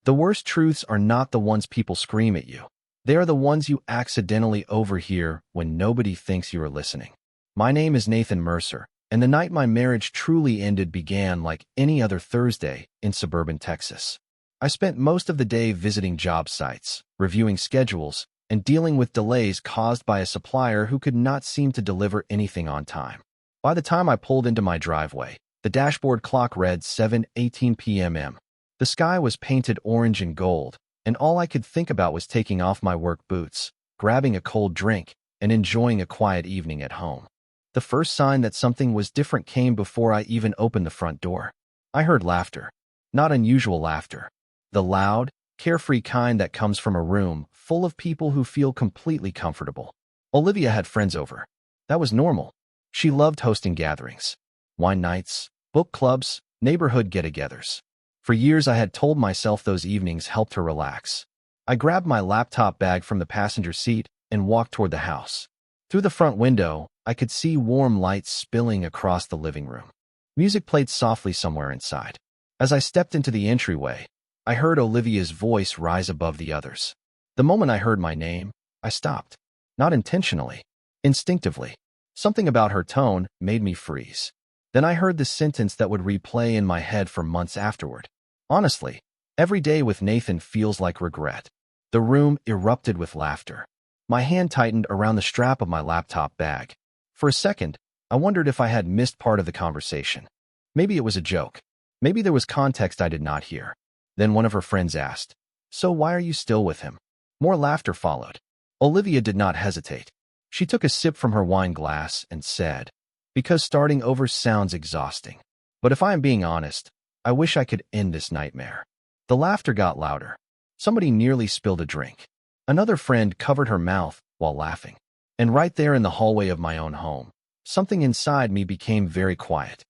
The worst truths are not the ones people scream at you. They are the ones you accidentally overhear when nobody thinks you are listening. My name is Nathan Mercer, and the night my marriage truly ended began like any other Thursday in suburban Texas. I spent most of the day visiting job sites, reviewing schedules, and dealing with delays caused by a supplier who could not seem to deliver anything on time. By the time I pulled into my driveway, the dashboard clock read 7:18 p.m. The sky was painted orange and gold, and all I could think about was taking off my work boots, grabbing a cold drink, and enjoying a quiet evening at home. The first sign that something was different came before I even opened the front door. I heard laughter. Not unusual laughter. The loud, carefree kind that comes from a room full of people who feel completely comfortable. Olivia had friends over. That was normal. She loved hosting gatherings. Wine nights, book clubs, neighborhood get-togethers. For years I had told myself those evenings helped her relax. I grabbed my laptop bag from the passenger seat and walked toward the house. Through the front window, I could see warm lights spilling across the living room. Music played softly somewhere inside. As I stepped into the entryway, I heard Olivia's voice rise above the others. The moment I heard my name, I stopped. Not intentionally. Instinctively. Something about her tone made me freeze. Then I heard the sentence that would replay in my head for months afterward. Honestly, every day with Nathan feels like regret. The room erupted with laughter. My hand tightened around the strap of my laptop bag. For a second, I wondered if I had missed part of the conversation. Maybe it was a joke. Maybe there was context I did not hear. Then one of her friends asked, "So why are you still with him?" More laughter followed. Olivia did not hesitate. She took a sip from her wine glass and said, "Because starting over sounds exhausting. But if I am being honest, I wish I could end this nightmare." The laughter got louder. Somebody nearly spilled a drink. Another friend covered her mouth while laughing. And right there in the hallway of my own home, something inside me became very quiet.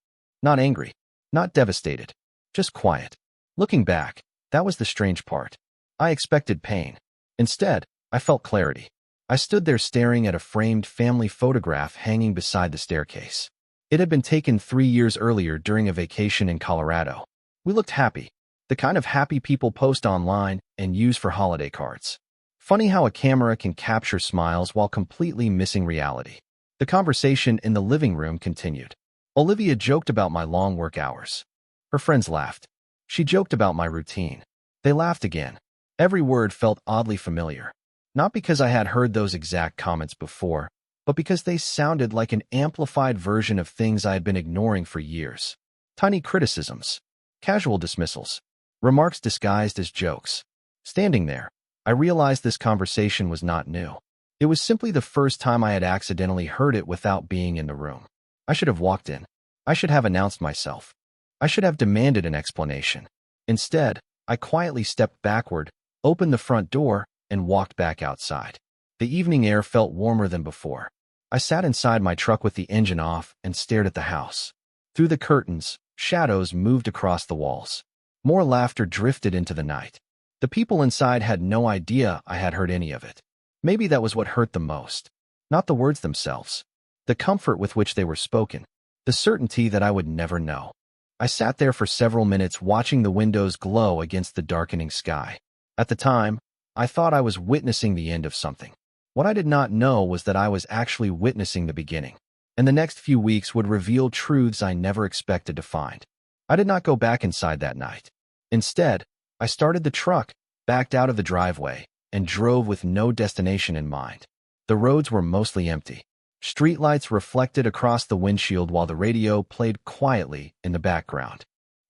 Not angry, not devastated, just quiet. Looking back, that was the strange part. I expected pain. Instead, I felt clarity. I stood there staring at a framed family photograph hanging beside the staircase. It had been taken 3 years earlier during a vacation in Colorado. We looked happy, the kind of happy people post online and use for holiday cards. Funny how a camera can capture smiles while completely missing reality. The conversation in the living room continued. Olivia joked about my long work hours. Her friends laughed. She joked about my routine. They laughed again. Every word felt oddly familiar. Not because I had heard those exact comments before, but because they sounded like an amplified version of things I had been ignoring for years. Tiny criticisms, casual dismissals, remarks disguised as jokes. Standing there, I realized this conversation was not new. It was simply the first time I had accidentally heard it without being in the room. I should have walked in. I should have announced myself. I should have demanded an explanation. Instead, I quietly stepped backward, opened the front door, and walked back outside. The evening air felt warmer than before. I sat inside my truck with the engine off and stared at the house. Through the curtains, shadows moved across the walls. More laughter drifted into the night. The people inside had no idea I had heard any of it. Maybe that was what hurt the most. Not the words themselves. The comfort with which they were spoken. The certainty that I would never know. I sat there for several minutes watching the windows glow against the darkening sky. At the time, I thought I was witnessing the end of something. What I did not know was that I was actually witnessing the beginning. And the next few weeks would reveal truths I never expected to find. I did not go back inside that night. Instead, I started the truck, backed out of the driveway, and drove with no destination in mind. The roads were mostly empty. Streetlights reflected across the windshield while the radio played quietly in the background.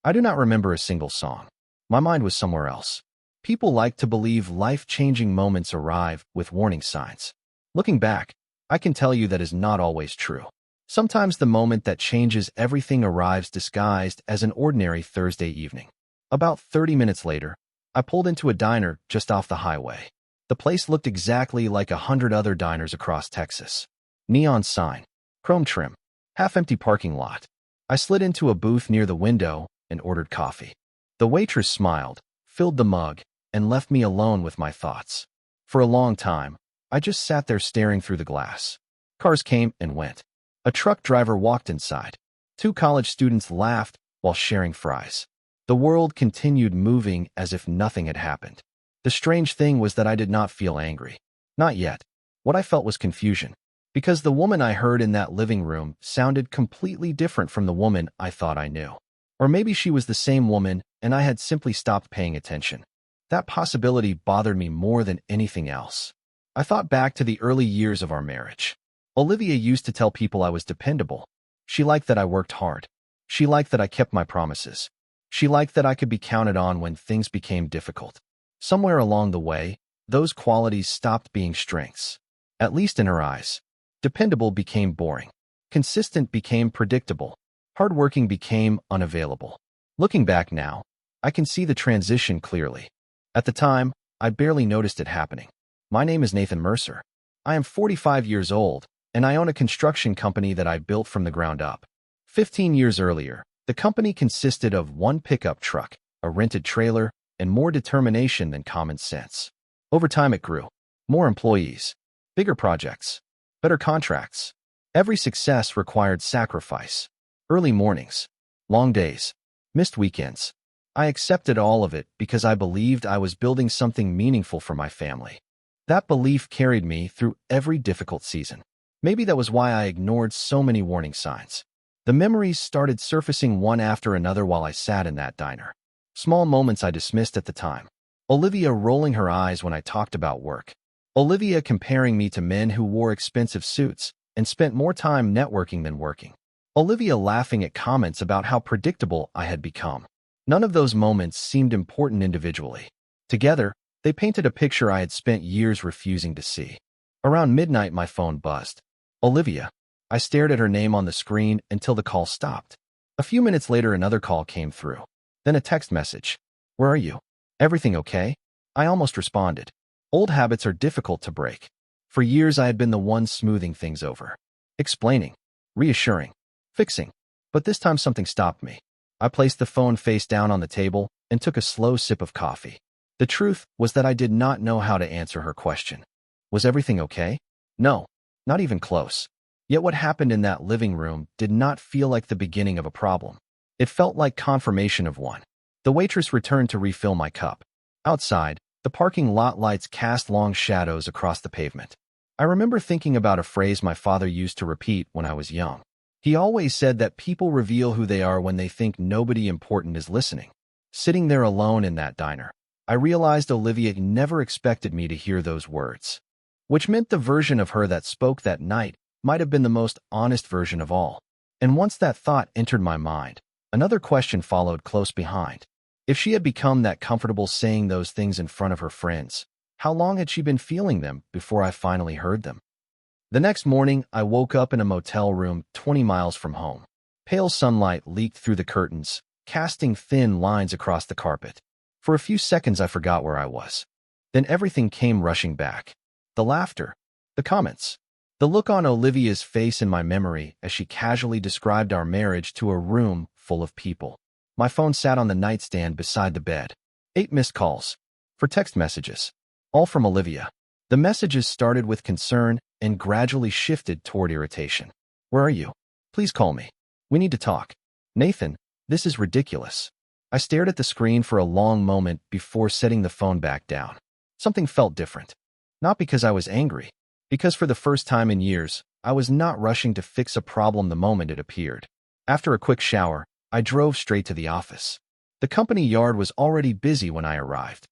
I do not remember a single song. My mind was somewhere else. People like to believe life-changing moments arrive with warning signs. Looking back, I can tell you that is not always true. Sometimes the moment that changes everything arrives disguised as an ordinary Thursday evening. About 30 minutes later, I pulled into a diner just off the highway. The place looked exactly like 100 other diners across Texas. Neon sign, chrome trim, half-empty parking lot. I slid into a booth near the window and ordered coffee. The waitress smiled, filled the mug, and left me alone with my thoughts. For a long time, I just sat there staring through the glass. Cars came and went. A truck driver walked inside. 2 college students laughed while sharing fries. The world continued moving as if nothing had happened. The strange thing was that I did not feel angry. Not yet. What I felt was confusion. Because the woman I heard in that living room sounded completely different from the woman I thought I knew. Or maybe she was the same woman and I had simply stopped paying attention. That possibility bothered me more than anything else. I thought back to the early years of our marriage. Olivia used to tell people I was dependable. She liked that I worked hard. She liked that I kept my promises. She liked that I could be counted on when things became difficult. Somewhere along the way, those qualities stopped being strengths. At least in her eyes. Dependable became boring. Consistent became predictable. Hardworking became unavailable. Looking back now, I can see the transition clearly. At the time, I barely noticed it happening. My name is Nathan Mercer. I am 45 years old, and I own a construction company that I built from the ground up. 15 years earlier, the company consisted of one pickup truck, a rented trailer, and more determination than common sense. Over time it grew. More employees, bigger projects, better contracts. Every success required sacrifice. Early mornings, long days, missed weekends. I accepted all of it because I believed I was building something meaningful for my family. That belief carried me through every difficult season. Maybe that was why I ignored so many warning signs. The memories started surfacing one after another while I sat in that diner. Small moments I dismissed at the time. Olivia rolling her eyes when I talked about work. Olivia comparing me to men who wore expensive suits and spent more time networking than working. Olivia laughing at comments about how predictable I had become. None of those moments seemed important individually. Together, they painted a picture I had spent years refusing to see. Around midnight, my phone buzzed. Olivia. I stared at her name on the screen until the call stopped. A few minutes later, another call came through. Then a text message. Where are you? Everything okay? I almost responded. Old habits are difficult to break. For years, I had been the one smoothing things over. Explaining. Reassuring. Fixing. But this time something stopped me. I placed the phone face down on the table and took a slow sip of coffee. The truth was that I did not know how to answer her question. Was everything okay? No, not even close. Yet what happened in that living room did not feel like the beginning of a problem. It felt like confirmation of one. The waitress returned to refill my cup. Outside, the parking lot lights cast long shadows across the pavement. I remember thinking about a phrase my father used to repeat when I was young. He always said that people reveal who they are when they think nobody important is listening. Sitting there alone in that diner, I realized Olivia never expected me to hear those words. Which meant the version of her that spoke that night might have been the most honest version of all. And once that thought entered my mind, another question followed close behind. If she had become that comfortable saying those things in front of her friends, how long had she been feeling them before I finally heard them? The next morning, I woke up in a motel room 20 miles from home. Pale sunlight leaked through the curtains, casting thin lines across the carpet. For a few seconds, I forgot where I was. Then everything came rushing back. The laughter, the comments, the look on Olivia's face in my memory as she casually described our marriage to a room full of people. My phone sat on the nightstand beside the bed. 8 missed calls. For text messages. All from Olivia. The messages started with concern and gradually shifted toward irritation. Where are you? Please call me. We need to talk. Nathan, this is ridiculous. I stared at the screen for a long moment before setting the phone back down. Something felt different. Not because I was angry. Because for the first time in years, I was not rushing to fix a problem the moment it appeared. After a quick shower, I drove straight to the office. The company yard was already busy when I arrived.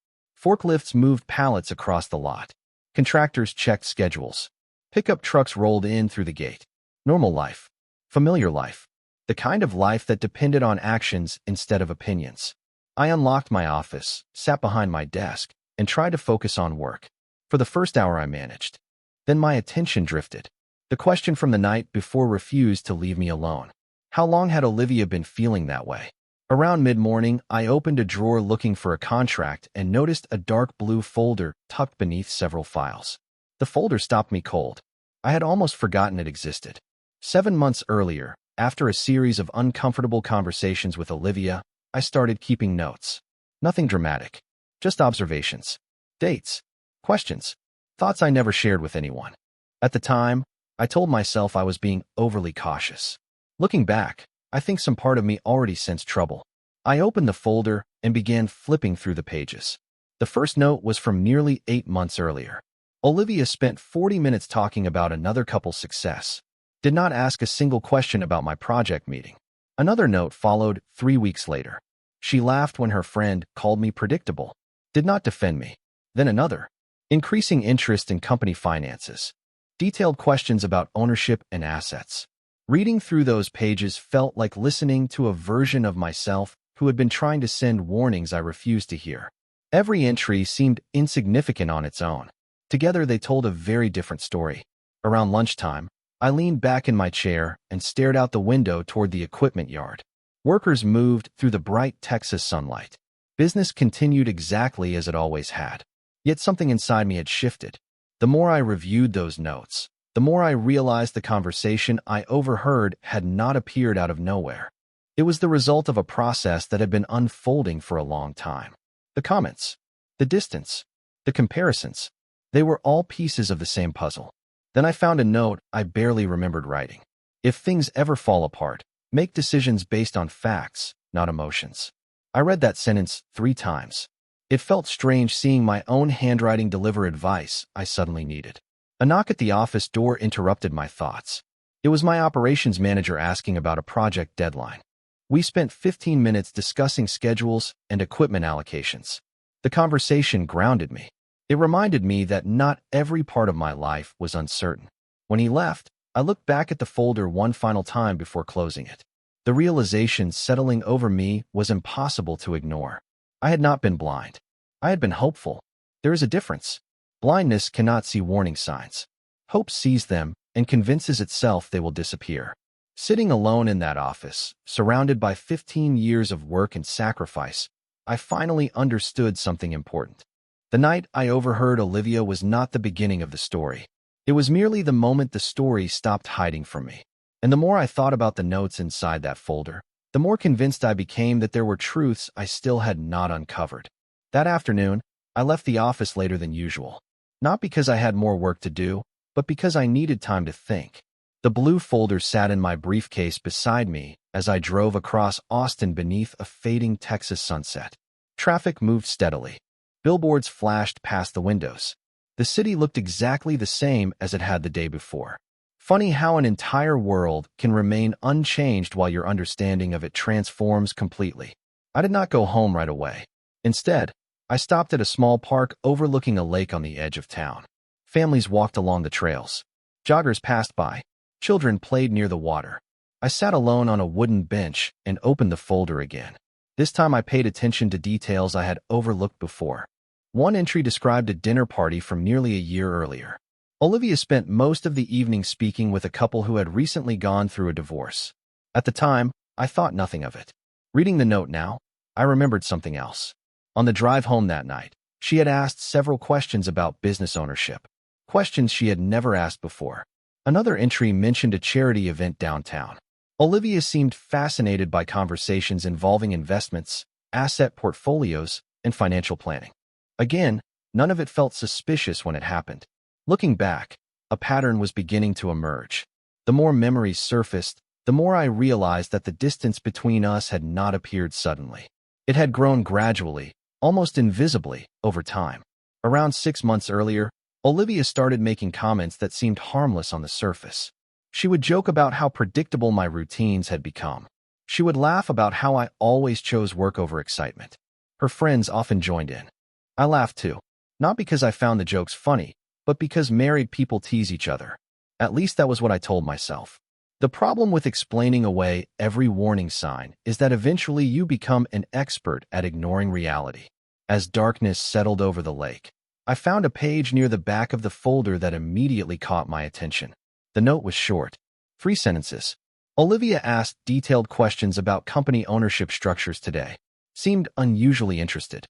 Forklifts moved pallets across the lot. Contractors checked schedules. Pickup trucks rolled in through the gate. Normal life. Familiar life. The kind of life that depended on actions instead of opinions. I unlocked my office, sat behind my desk, and tried to focus on work. For the first hour I managed. Then my attention drifted. The question from the night before refused to leave me alone. How long had Olivia been feeling that way? Around mid-morning, I opened a drawer looking for a contract and noticed a dark blue folder tucked beneath several files. The folder stopped me cold. I had almost forgotten it existed. 7 months earlier, after a series of uncomfortable conversations with Olivia, I started keeping notes. Nothing dramatic. Just observations. Dates. Questions. Thoughts I never shared with anyone. At the time, I told myself I was being overly cautious. Looking back, I think some part of me already sensed trouble. I opened the folder and began flipping through the pages. The first note was from nearly 8 months earlier. Olivia spent 40 minutes talking about another couple's success. Did not ask a single question about my project meeting. Another note followed 3 weeks later. She laughed when her friend called me predictable. Did not defend me. Then another. Increasing interest in company finances. Detailed questions about ownership and assets. Reading through those pages felt like listening to a version of myself who had been trying to send warnings I refused to hear. Every entry seemed insignificant on its own. Together they told a very different story. Around lunchtime, I leaned back in my chair and stared out the window toward the equipment yard. Workers moved through the bright Texas sunlight. Business continued exactly as it always had. Yet something inside me had shifted. The more I reviewed those notes, the more I realized the conversation I overheard had not appeared out of nowhere. It was the result of a process that had been unfolding for a long time. The comments, the distance, the comparisons, they were all pieces of the same puzzle. Then I found a note I barely remembered writing. If things ever fall apart, make decisions based on facts, not emotions. I read that sentence 3 times. It felt strange seeing my own handwriting deliver advice I suddenly needed. A knock at the office door interrupted my thoughts. It was my operations manager asking about a project deadline. We spent 15 minutes discussing schedules and equipment allocations. The conversation grounded me. It reminded me that not every part of my life was uncertain. When he left, I looked back at the folder one final time before closing it. The realization settling over me was impossible to ignore. I had not been blind. I had been hopeful. There is a difference. Blindness cannot see warning signs. Hope sees them and convinces itself they will disappear. Sitting alone in that office, surrounded by 15 years of work and sacrifice, I finally understood something important. The night I overheard Olivia was not the beginning of the story. It was merely the moment the story stopped hiding from me. And the more I thought about the notes inside that folder, the more convinced I became that there were truths I still had not uncovered. That afternoon, I left the office later than usual. Not because I had more work to do, but because I needed time to think. The blue folder sat in my briefcase beside me as I drove across Austin beneath a fading Texas sunset. Traffic moved steadily. Billboards flashed past the windows. The city looked exactly the same as it had the day before. Funny how an entire world can remain unchanged while your understanding of it transforms completely. I did not go home right away. Instead, I stopped at a small park overlooking a lake on the edge of town. Families walked along the trails. Joggers passed by. Children played near the water. I sat alone on a wooden bench and opened the folder again. This time I paid attention to details I had overlooked before. One entry described a dinner party from nearly a year earlier. Olivia spent most of the evening speaking with a couple who had recently gone through a divorce. At the time, I thought nothing of it. Reading the note now, I remembered something else. On the drive home that night, she had asked several questions about business ownership, questions she had never asked before. Another entry mentioned a charity event downtown. Olivia seemed fascinated by conversations involving investments, asset portfolios, and financial planning. Again, none of it felt suspicious when it happened. Looking back, a pattern was beginning to emerge. The more memories surfaced, the more I realized that the distance between us had not appeared suddenly. It had grown gradually, almost invisibly, over time. Around 6 months earlier, Olivia started making comments that seemed harmless on the surface. She would joke about how predictable my routines had become. She would laugh about how I always chose work over excitement. Her friends often joined in. I laughed too, not because I found the jokes funny, but because married people tease each other. At least that was what I told myself. The problem with explaining away every warning sign is that eventually you become an expert at ignoring reality. As darkness settled over the lake, I found a page near the back of the folder that immediately caught my attention. The note was short, 3 sentences. Olivia asked detailed questions about company ownership structures today. Seemed unusually interested.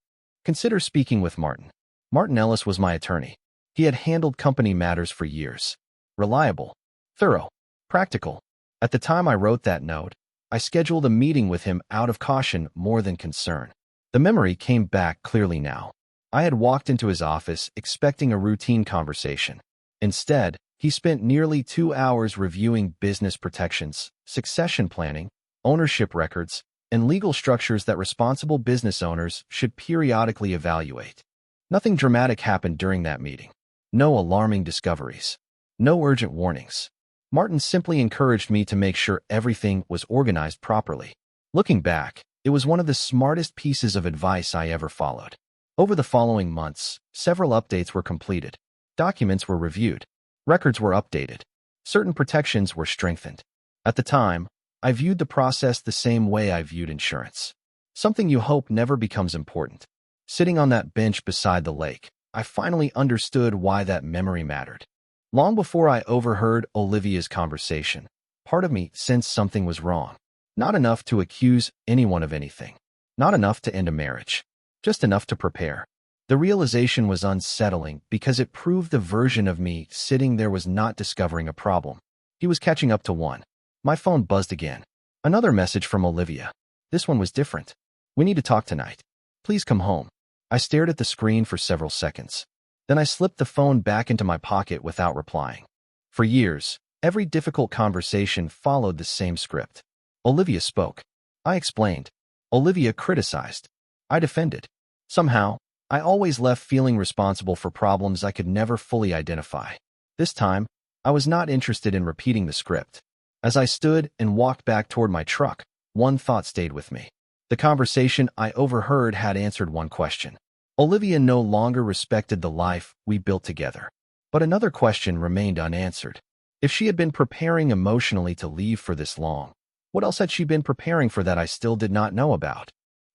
Consider speaking with Martin. Martin Ellis was my attorney. He had handled company matters for years. Reliable, thorough, practical. At the time I wrote that note, I scheduled a meeting with him out of caution more than concern. The memory came back clearly now. I had walked into his office expecting a routine conversation. Instead, he spent nearly 2 hours reviewing business protections, succession planning, ownership records, and legal structures that responsible business owners should periodically evaluate. Nothing dramatic happened during that meeting. No alarming discoveries. No urgent warnings. Martin simply encouraged me to make sure everything was organized properly. Looking back, it was one of the smartest pieces of advice I ever followed. Over the following months, several updates were completed. Documents were reviewed. Records were updated. Certain protections were strengthened. At the time, I viewed the process the same way I viewed insurance. Something you hope never becomes important. Sitting on that bench beside the lake, I finally understood why that memory mattered. Long before I overheard Olivia's conversation, part of me sensed something was wrong. Not enough to accuse anyone of anything. Not enough to end a marriage. Just enough to prepare. The realization was unsettling because it proved the version of me sitting there was not discovering a problem. He was catching up to one. My phone buzzed again. Another message from Olivia. This one was different. We need to talk tonight. Please come home. I stared at the screen for several seconds. Then I slipped the phone back into my pocket without replying. For years, every difficult conversation followed the same script. Olivia spoke. I explained. Olivia criticized. I defended. Somehow, I always left feeling responsible for problems I could never fully identify. This time, I was not interested in repeating the script. As I stood and walked back toward my truck, one thought stayed with me. The conversation I overheard had answered one question. Olivia no longer respected the life we built together. But another question remained unanswered. If she had been preparing emotionally to leave for this long, what else had she been preparing for that I still did not know about?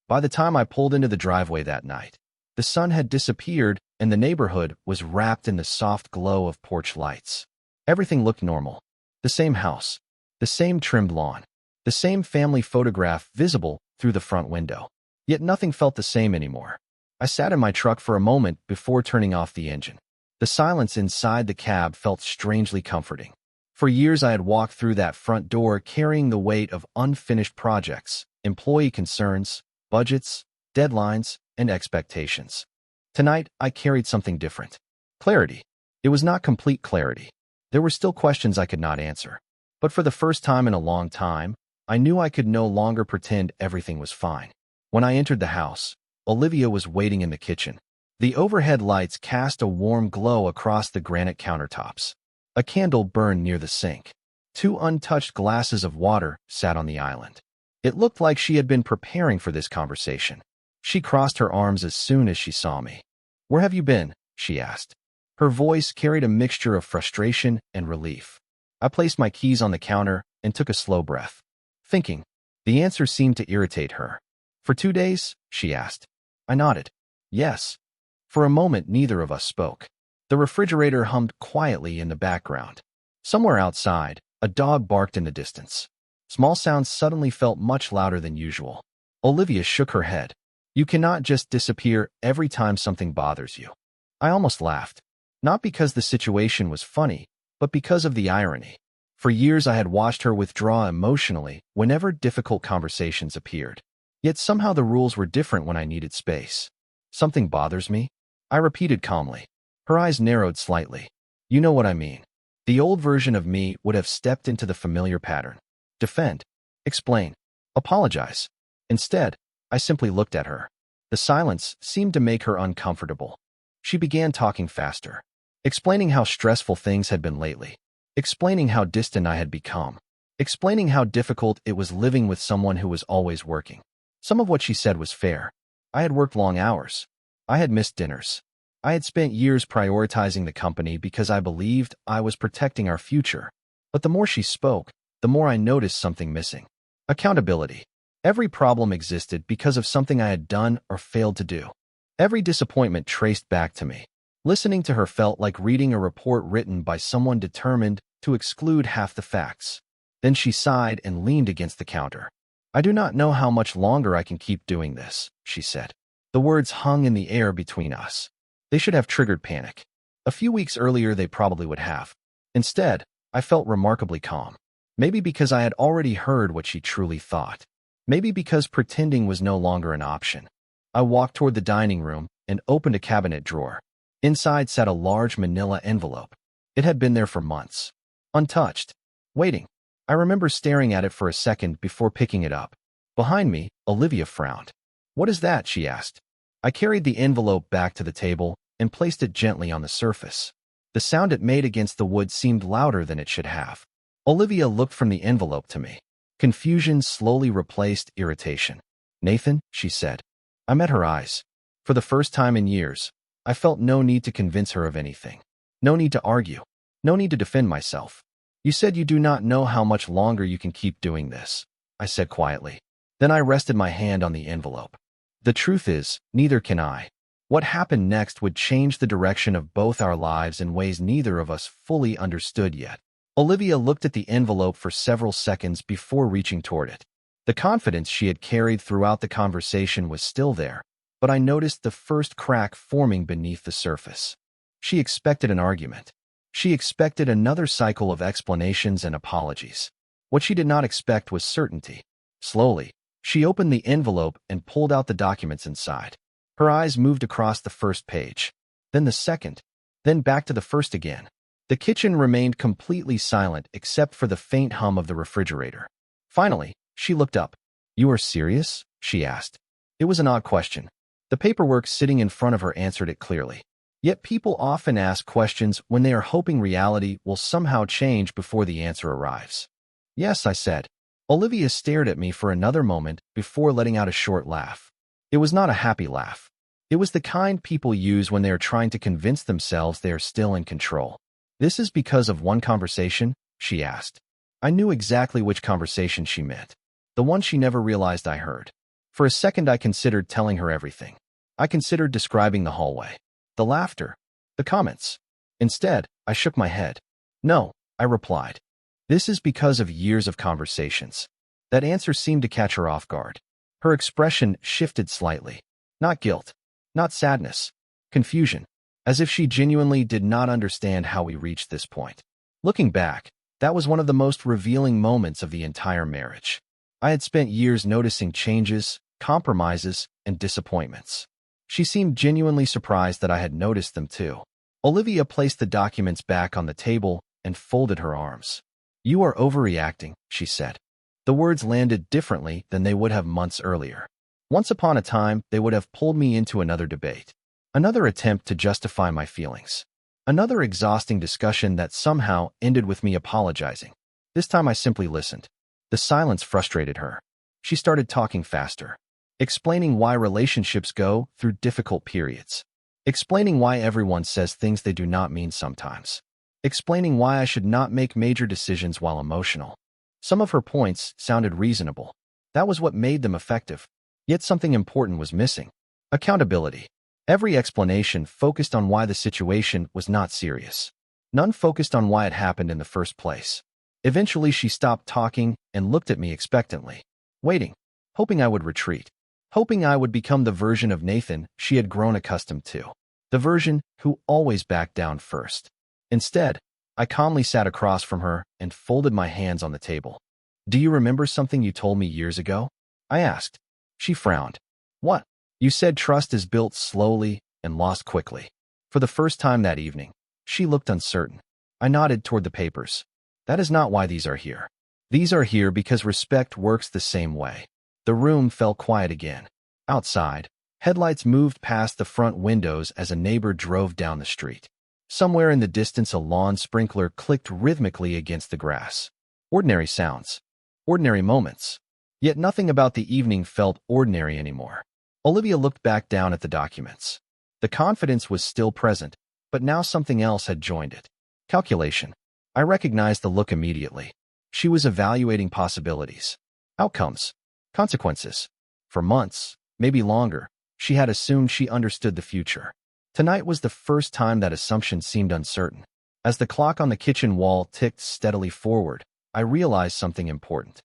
By the time I pulled into the driveway that night, the sun had disappeared and the neighborhood was wrapped in the soft glow of porch lights. Everything looked normal. The same house, the same trimmed lawn, the same family photograph visible through the front window. Yet nothing felt the same anymore. I sat in my truck for a moment before turning off the engine. The silence inside the cab felt strangely comforting. For years I had walked through that front door carrying the weight of unfinished projects, employee concerns, budgets, deadlines, and expectations. Tonight, I carried something different. Clarity. It was not complete clarity. There were still questions I could not answer. But for the first time in a long time, I knew I could no longer pretend everything was fine. When I entered the house, Olivia was waiting in the kitchen. The overhead lights cast a warm glow across the granite countertops. A candle burned near the sink. 2 untouched glasses of water sat on the island. It looked like she had been preparing for this conversation. She crossed her arms as soon as she saw me. "Where have you been?" she asked. Her voice carried a mixture of frustration and relief. I placed my keys on the counter and took a slow breath. Thinking. The answer seemed to irritate her. "For 2 days?" she asked. I nodded. Yes. For a moment, neither of us spoke. The refrigerator hummed quietly in the background. Somewhere outside, a dog barked in the distance. Small sounds suddenly felt much louder than usual. Olivia shook her head. "You cannot just disappear every time something bothers you." I almost laughed. Not because the situation was funny, but because of the irony. For years I had watched her withdraw emotionally whenever difficult conversations appeared. Yet somehow the rules were different when I needed space. "Something bothers me?" I repeated calmly. Her eyes narrowed slightly. "You know what I mean." The old version of me would have stepped into the familiar pattern. Defend. Explain. Apologize. Instead, I simply looked at her. The silence seemed to make her uncomfortable. She began talking faster, explaining how stressful things had been lately, explaining how distant I had become, explaining how difficult it was living with someone who was always working. Some of what she said was fair. I had worked long hours. I had missed dinners. I had spent years prioritizing the company because I believed I was protecting our future. But the more she spoke, the more I noticed something missing. Accountability. Every problem existed because of something I had done or failed to do. Every disappointment traced back to me. Listening to her felt like reading a report written by someone determined to exclude half the facts. Then she sighed and leaned against the counter. "I do not know how much longer I can keep doing this," she said. The words hung in the air between us. They should have triggered panic. A few weeks earlier they probably would have. Instead, I felt remarkably calm. Maybe because I had already heard what she truly thought. Maybe because pretending was no longer an option. I walked toward the dining room and opened a cabinet drawer. Inside sat a large manila envelope. It had been there for months. Untouched. Waiting. I remember staring at it for a second before picking it up. Behind me, Olivia frowned. "What is that?" she asked. I carried the envelope back to the table and placed it gently on the surface. The sound it made against the wood seemed louder than it should have. Olivia looked from the envelope to me. Confusion slowly replaced irritation. "Nathan," she said. I met her eyes. For the first time in years, I felt no need to convince her of anything. No need to argue. No need to defend myself. "You said you do not know how much longer you can keep doing this," I said quietly. Then I rested my hand on the envelope. "The truth is, neither can I." What happened next would change the direction of both our lives in ways neither of us fully understood yet. Olivia looked at the envelope for several seconds before reaching toward it. The confidence she had carried throughout the conversation was still there, but I noticed the first crack forming beneath the surface. She expected an argument. She expected another cycle of explanations and apologies. What she did not expect was certainty. Slowly, she opened the envelope and pulled out the documents inside. Her eyes moved across the first page, then the second, then back to the first again. The kitchen remained completely silent except for the faint hum of the refrigerator. Finally, she looked up. "You are serious?" she asked. It was an odd question. The paperwork sitting in front of her answered it clearly. Yet people often ask questions when they are hoping reality will somehow change before the answer arrives. "Yes," I said. Olivia stared at me for another moment before letting out a short laugh. It was not a happy laugh. It was the kind people use when they are trying to convince themselves they are still in control. "This is because of one conversation?" she asked. I knew exactly which conversation she meant. The one she never realized I heard. For a second I considered telling her everything. I considered describing the hallway, the laughter, the comments. Instead, I shook my head. "No," I replied. "This is because of years of conversations." That answer seemed to catch her off guard. Her expression shifted slightly. Not guilt, not sadness, confusion, as if she genuinely did not understand how we reached this point. Looking back, that was one of the most revealing moments of the entire marriage. I had spent years noticing changes, compromises, and disappointments. She seemed genuinely surprised that I had noticed them too. Olivia placed the documents back on the table and folded her arms. "You are overreacting," she said. The words landed differently than they would have months earlier. Once upon a time, they would have pulled me into another debate. Another attempt to justify my feelings. Another exhausting discussion that somehow ended with me apologizing. This time I simply listened. The silence frustrated her. She started talking faster, explaining why relationships go through difficult periods, explaining why everyone says things they do not mean sometimes, explaining why I should not make major decisions while emotional. Some of her points sounded reasonable. That was what made them effective. Yet something important was missing. Accountability. Every explanation focused on why the situation was not serious. None focused on why it happened in the first place. Eventually, she stopped talking and looked at me expectantly, waiting, hoping I would retreat, hoping I would become the version of Nathan she had grown accustomed to, the version who always backed down first. Instead, I calmly sat across from her and folded my hands on the table. "Do you remember something you told me years ago?" I asked. She frowned. "What?" "You said trust is built slowly and lost quickly." For the first time that evening, she looked uncertain. I nodded toward the papers. "That is not why these are here. These are here because respect works the same way." The room fell quiet again. Outside, headlights moved past the front windows as a neighbor drove down the street. Somewhere in the distance, a lawn sprinkler clicked rhythmically against the grass. Ordinary sounds. Ordinary moments. Yet nothing about the evening felt ordinary anymore. Olivia looked back down at the documents. The confidence was still present, but now something else had joined it. Calculation. I recognized the look immediately. She was evaluating possibilities. Outcomes. Consequences. For months, maybe longer, she had assumed she understood the future. Tonight was the first time that assumption seemed uncertain. As the clock on the kitchen wall ticked steadily forward, I realized something important.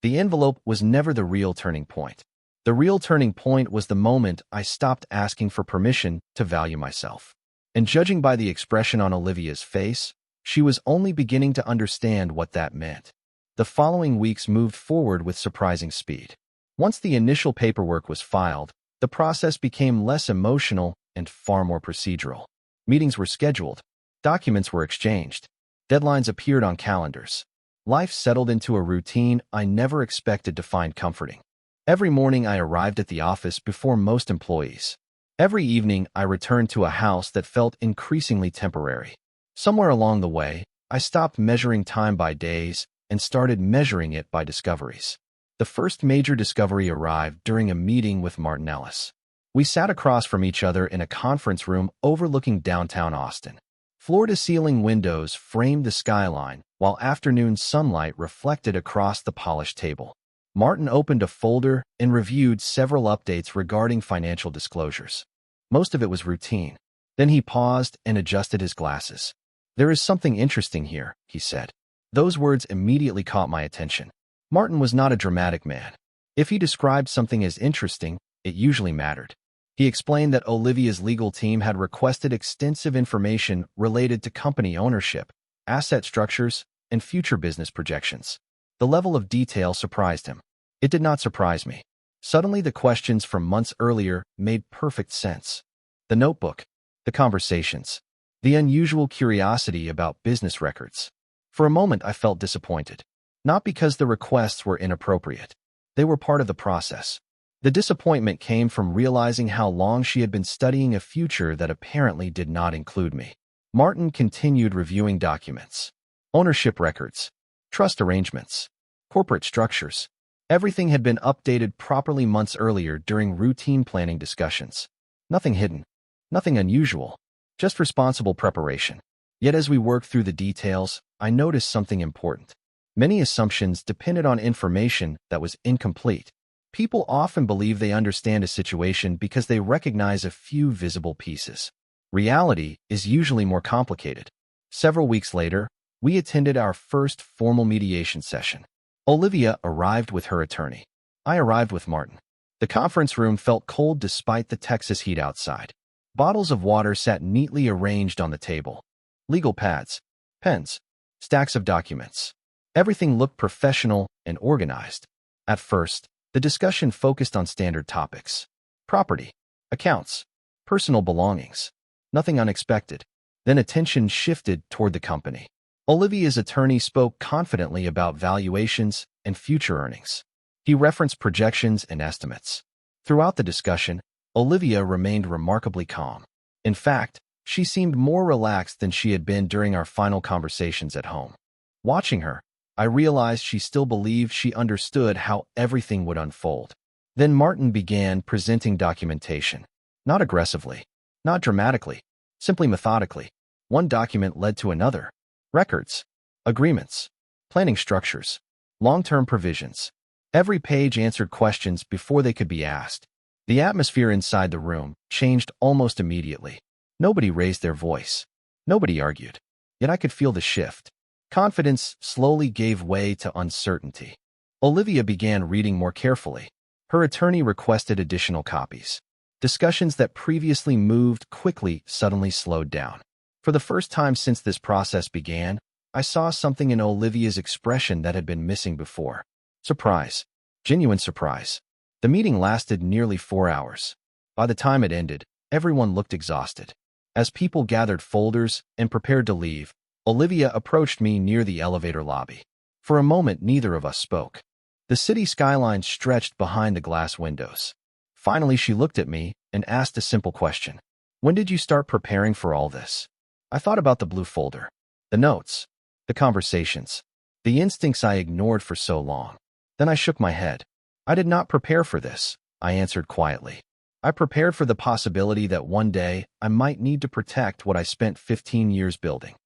The envelope was never the real turning point. The real turning point was the moment I stopped asking for permission to value myself. And judging by the expression on Olivia's face, she was only beginning to understand what that meant. The following weeks moved forward with surprising speed. Once the initial paperwork was filed, the process became less emotional and far more procedural. Meetings were scheduled. Documents were exchanged. Deadlines appeared on calendars. Life settled into a routine I never expected to find comforting. Every morning I arrived at the office before most employees. Every evening I returned to a house that felt increasingly temporary. Somewhere along the way, I stopped measuring time by days and started measuring it by discoveries. The first major discovery arrived during a meeting with Martin Ellis. We sat across from each other in a conference room overlooking downtown Austin. Floor-to-ceiling windows framed the skyline, while afternoon sunlight reflected across the polished table. Martin opened a folder and reviewed several updates regarding financial disclosures. Most of it was routine. Then he paused and adjusted his glasses. "There is something interesting here," he said. Those words immediately caught my attention. Martin was not a dramatic man. If he described something as interesting, it usually mattered. He explained that Olivia's legal team had requested extensive information related to company ownership, asset structures, and future business projections. The level of detail surprised him. It did not surprise me. Suddenly, the questions from months earlier made perfect sense. The notebook, the conversations, the unusual curiosity about business records. For a moment, I felt disappointed. Not because the requests were inappropriate. They were part of the process. The disappointment came from realizing how long she had been studying a future that apparently did not include me. Martin continued reviewing documents. Ownership records, trust arrangements, corporate structures. Everything had been updated properly months earlier during routine planning discussions. Nothing hidden, nothing unusual, just responsible preparation. Yet as we worked through the details, I noticed something important. Many assumptions depended on information that was incomplete. People often believe they understand a situation because they recognize a few visible pieces. Reality is usually more complicated. Several weeks later, we attended our first formal mediation session. Olivia arrived with her attorney. I arrived with Martin. The conference room felt cold despite the Texas heat outside. Bottles of water sat neatly arranged on the table. Legal pads, pens, stacks of documents. Everything looked professional and organized. At first, the discussion focused on standard topics. Property, accounts, personal belongings. Nothing unexpected. Then attention shifted toward the company. Olivia's attorney spoke confidently about valuations and future earnings. He referenced projections and estimates. Throughout the discussion, Olivia remained remarkably calm. In fact, she seemed more relaxed than she had been during our final conversations at home. Watching her, I realized she still believed she understood how everything would unfold. Then Martin began presenting documentation. Not aggressively, not dramatically, simply methodically. One document led to another. Records, agreements, planning structures, long-term provisions. Every page answered questions before they could be asked. The atmosphere inside the room changed almost immediately. Nobody raised their voice. Nobody argued. Yet I could feel the shift. Confidence slowly gave way to uncertainty. Olivia began reading more carefully. Her attorney requested additional copies. Discussions that previously moved quickly suddenly slowed down. For the first time since this process began, I saw something in Olivia's expression that had been missing before. Surprise. Genuine surprise. The meeting lasted nearly 4 hours. By the time it ended, everyone looked exhausted. As people gathered folders and prepared to leave, Olivia approached me near the elevator lobby. For a moment, neither of us spoke. The city skyline stretched behind the glass windows. Finally, she looked at me and asked a simple question. "When did you start preparing for all this?" I thought about the blue folder, the notes, the conversations, the instincts I ignored for so long. Then I shook my head. "I did not prepare for this," I answered quietly. "I prepared for the possibility that one day I might need to protect what I spent 15 years building."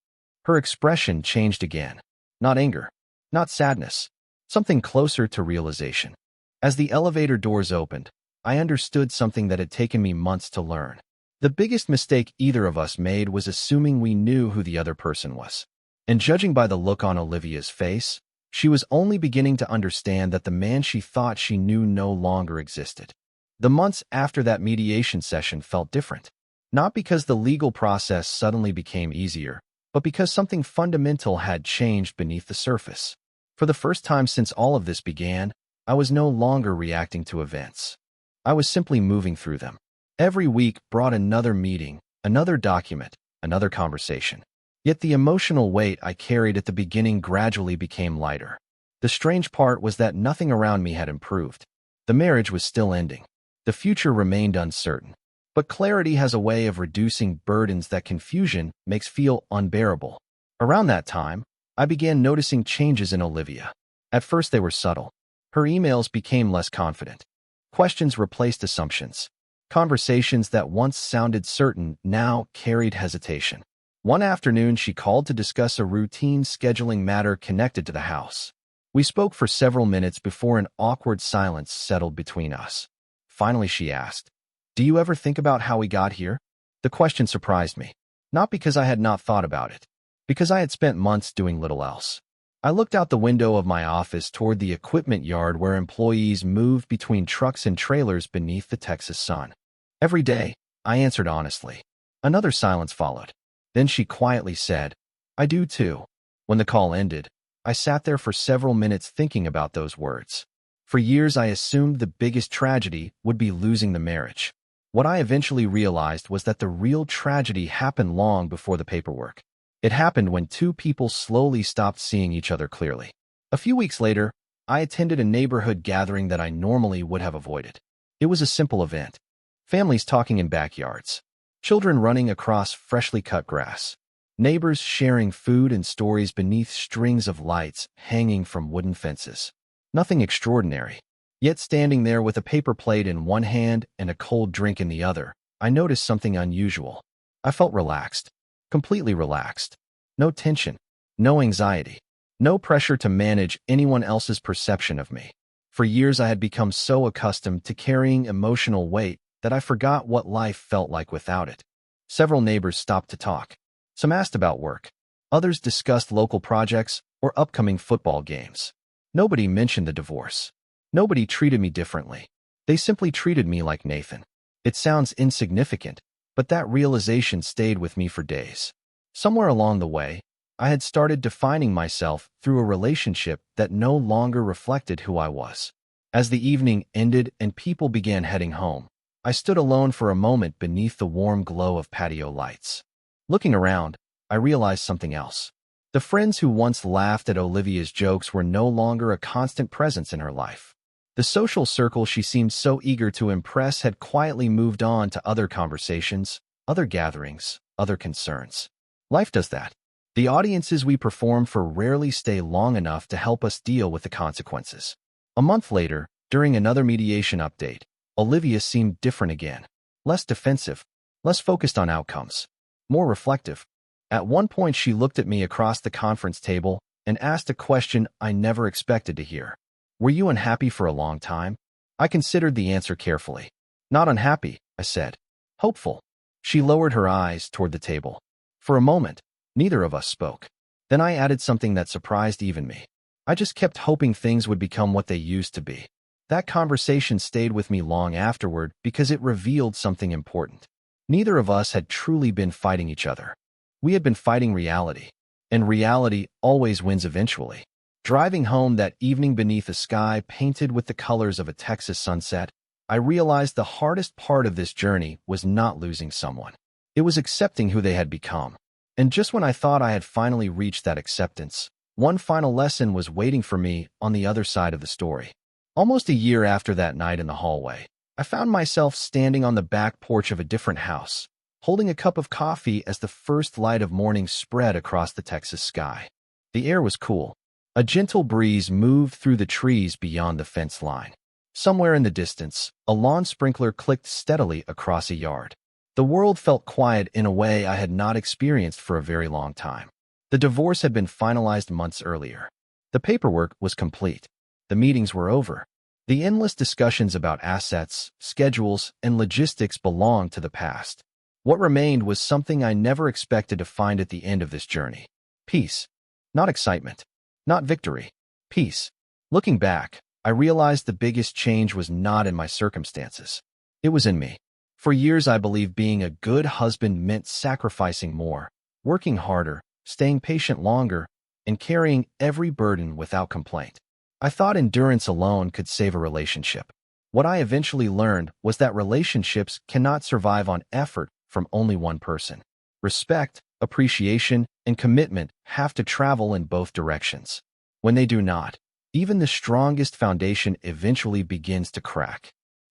Her expression changed again. Not anger, not sadness, something closer to realization. As the elevator doors opened, I understood something that had taken me months to learn. The biggest mistake either of us made was assuming we knew who the other person was. And judging by the look on Olivia's face, she was only beginning to understand that the man she thought she knew no longer existed. The months after that mediation session felt different. Not because the legal process suddenly became easier, but because something fundamental had changed beneath the surface. For the first time since all of this began, I was no longer reacting to events. I was simply moving through them. Every week brought another meeting, another document, another conversation. Yet the emotional weight I carried at the beginning gradually became lighter. The strange part was that nothing around me had improved. The marriage was still ending. The future remained uncertain. But clarity has a way of reducing burdens that confusion makes feel unbearable. Around that time, I began noticing changes in Olivia. At first they were subtle. Her emails became less confident. Questions replaced assumptions. Conversations that once sounded certain now carried hesitation. One afternoon, she called to discuss a routine scheduling matter connected to the house. We spoke for several minutes before an awkward silence settled between us. Finally, she asked, "Do you ever think about how we got here?" The question surprised me. Not because I had not thought about it, because I had spent months doing little else. I looked out the window of my office toward the equipment yard where employees moved between trucks and trailers beneath the Texas sun. Every day, I answered honestly. Another silence followed. Then she quietly said, "I do too." When the call ended, I sat there for several minutes thinking about those words. For years, I assumed the biggest tragedy would be losing the marriage. What I eventually realized was that the real tragedy happened long before the paperwork. It happened when two people slowly stopped seeing each other clearly. A few weeks later, I attended a neighborhood gathering that I normally would have avoided. It was a simple event. Families talking in backyards. Children running across freshly cut grass. Neighbors sharing food and stories beneath strings of lights hanging from wooden fences. Nothing extraordinary. Yet standing there with a paper plate in one hand and a cold drink in the other, I noticed something unusual. I felt relaxed. Completely relaxed. No tension. No anxiety. No pressure to manage anyone else's perception of me. For years I had become so accustomed to carrying emotional weight that I forgot what life felt like without it. Several neighbors stopped to talk. Some asked about work. Others discussed local projects or upcoming football games. Nobody mentioned the divorce. Nobody treated me differently. They simply treated me like Nathan. It sounds insignificant, but that realization stayed with me for days. Somewhere along the way, I had started defining myself through a relationship that no longer reflected who I was. As the evening ended and people began heading home, I stood alone for a moment beneath the warm glow of patio lights. Looking around, I realized something else. The friends who once laughed at Olivia's jokes were no longer a constant presence in her life. The social circle she seemed so eager to impress had quietly moved on to other conversations, other gatherings, other concerns. Life does that. The audiences we perform for rarely stay long enough to help us deal with the consequences. A month later, during another mediation update, Olivia seemed different again. Less defensive, less focused on outcomes, more reflective. At one point, she looked at me across the conference table and asked a question I never expected to hear. "Were you unhappy for a long time?" I considered the answer carefully. "Not unhappy," I said. "Hopeful." She lowered her eyes toward the table. For a moment, neither of us spoke. Then I added something that surprised even me. I just kept hoping things would become what they used to be. That conversation stayed with me long afterward because it revealed something important. Neither of us had truly been fighting each other. We had been fighting reality. And reality always wins eventually. Driving home that evening beneath a sky painted with the colors of a Texas sunset, I realized the hardest part of this journey was not losing someone. It was accepting who they had become. And just when I thought I had finally reached that acceptance, one final lesson was waiting for me on the other side of the story. Almost a year after that night in the hallway, I found myself standing on the back porch of a different house, holding a cup of coffee as the first light of morning spread across the Texas sky. The air was cool. A gentle breeze moved through the trees beyond the fence line. Somewhere in the distance, a lawn sprinkler clicked steadily across a yard. The world felt quiet in a way I had not experienced for a very long time. The divorce had been finalized months earlier. The paperwork was complete. The meetings were over. The endless discussions about assets, schedules, and logistics belonged to the past. What remained was something I never expected to find at the end of this journey. Peace. Not excitement. Not victory. Peace. Looking back, I realized the biggest change was not in my circumstances. It was in me. For years, I believed being a good husband meant sacrificing more, working harder, staying patient longer, and carrying every burden without complaint. I thought endurance alone could save a relationship. What I eventually learned was that relationships cannot survive on effort from only one person. Respect, appreciation, and commitment have to travel in both directions. When they do not, Even the strongest foundation eventually begins to crack.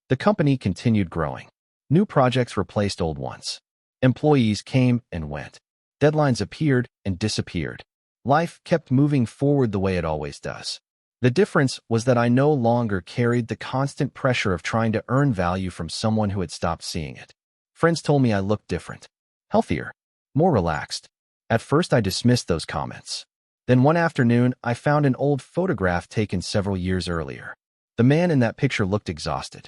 The company continued growing. New projects replaced old ones. Employees came and went. Deadlines appeared and disappeared. Life kept moving forward the way it always does. The difference was that I no longer carried the constant pressure of trying to earn value from someone who had stopped seeing it. Friends told me I looked different, healthier, more relaxed. At first, I dismissed those comments. Then one afternoon, I found an old photograph taken several years earlier. The man in that picture looked exhausted.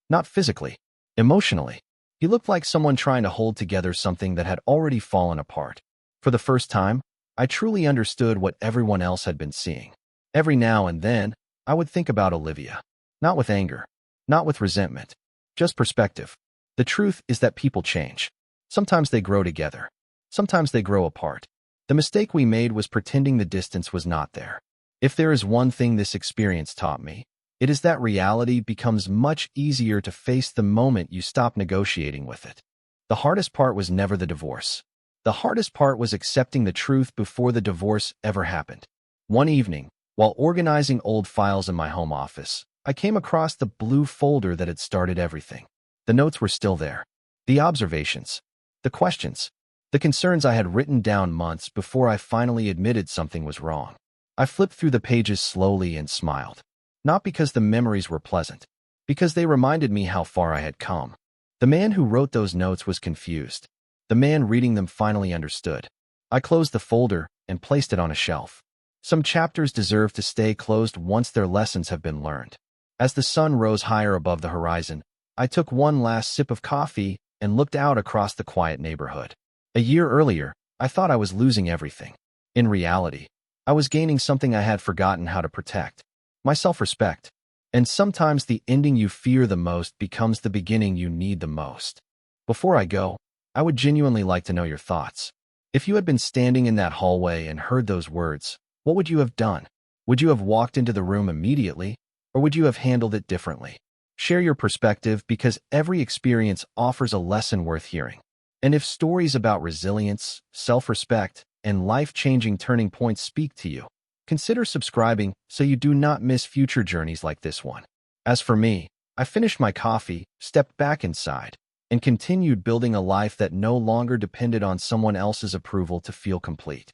Not physically, emotionally. He looked like someone trying to hold together something that had already fallen apart. For the first time, I truly understood what everyone else had been seeing. Every now and then, I would think about Olivia. Not with anger, not with resentment, just perspective. The truth is that people change. Sometimes they grow together. Sometimes they grow apart. The mistake we made was pretending the distance was not there. If there is one thing this experience taught me, it is that reality becomes much easier to face the moment you stop negotiating with it. The hardest part was never the divorce. The hardest part was accepting the truth before the divorce ever happened. One evening, while organizing old files in my home office, I came across the blue folder that had started everything. The notes were still there. The observations, the questions, the concerns I had written down months before I finally admitted something was wrong. I flipped through the pages slowly and smiled. Not because the memories were pleasant, because they reminded me how far I had come. The man who wrote those notes was confused. The man reading them finally understood. I closed the folder and placed it on a shelf. Some chapters deserve to stay closed once their lessons have been learned. As the sun rose higher above the horizon, I took one last sip of coffee and looked out across the quiet neighborhood. A year earlier, I thought I was losing everything. In reality, I was gaining something I had forgotten how to protect. My self-respect. And sometimes the ending you fear the most becomes the beginning you need the most. Before I go, I would genuinely like to know your thoughts. If you had been standing in that hallway and heard those words, what would you have done? Would you have walked into the room immediately, or would you have handled it differently? Share your perspective because every experience offers a lesson worth hearing. And if stories about resilience, self-respect, and life-changing turning points speak to you, consider subscribing so you do not miss future journeys like this one. As for me, I finished my coffee, stepped back inside, and continued building a life that no longer depended on someone else's approval to feel complete.